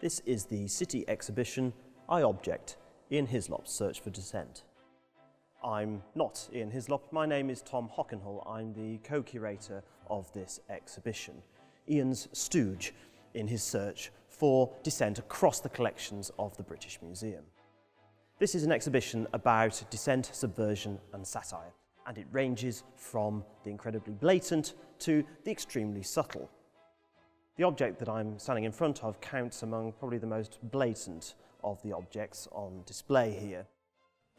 This is the Citi exhibition, I Object, Ian Hislop's Search for Dissent. I'm not Ian Hislop, my name is Tom Hockenhull. I'm the co-curator of this exhibition, Ian's stooge in his search for dissent across the collections of the British Museum. This is an exhibition about dissent, subversion and satire, and it ranges from the incredibly blatant to the extremely subtle. The object that I'm standing in front of counts among probably the most blatant of the objects on display here.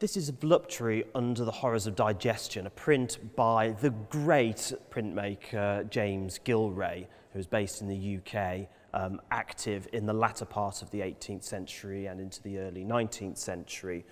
This is a voluptuary Under the Horrors of Digestion, a print by the great printmaker James Gillray, who is based in the UK, active in the latter part of the 18th century and into the early 19th century.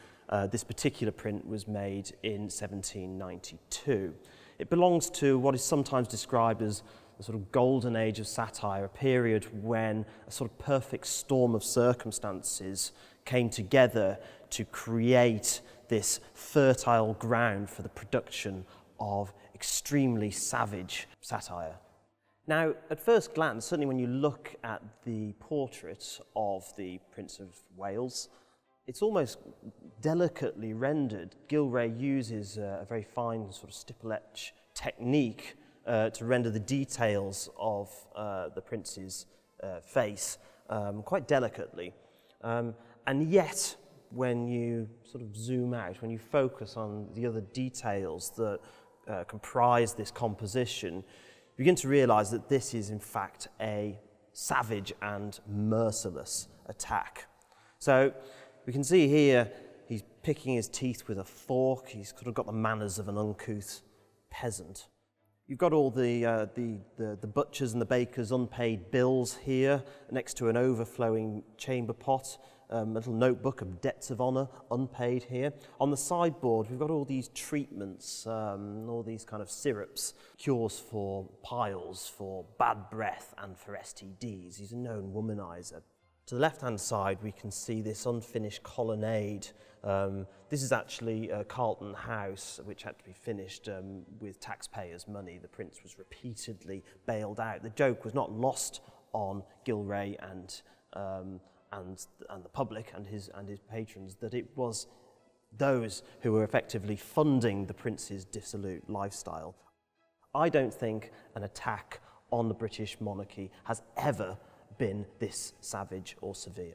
This particular print was made in 1792. It belongs to what is sometimes described as the sort of golden age of satire, a period when a sort of perfect storm of circumstances came together to create this fertile ground for the production of extremely savage satire. Now, at first glance, certainly when you look at the portrait of the Prince of Wales, it's almost delicately rendered. Gillray uses a very fine sort of stipple etch technique to render the details of the prince's face quite delicately. And yet, when you sort of zoom out, when you focus on the other details that comprise this composition, you begin to realise that this is in fact a savage and merciless attack. So we can see here he's picking his teeth with a fork. He's sort of got the manners of an uncouth peasant. You've got all the butchers and the bakers' unpaid bills here, next to an overflowing chamber pot, a little notebook of debts of honour, unpaid here. On the sideboard, we've got all these treatments, all these kind of syrups, cures for piles, for bad breath and for STDs. He's a known womanizer. To the left-hand side, we can see this unfinished colonnade. This is actually Carlton House, which had to be finished with taxpayers' money. The prince was repeatedly bailed out. The joke was not lost on Gillray and the public and his patrons that it was those who were effectively funding the prince's dissolute lifestyle. I don't think an attack on the British monarchy has ever been this savage or severe.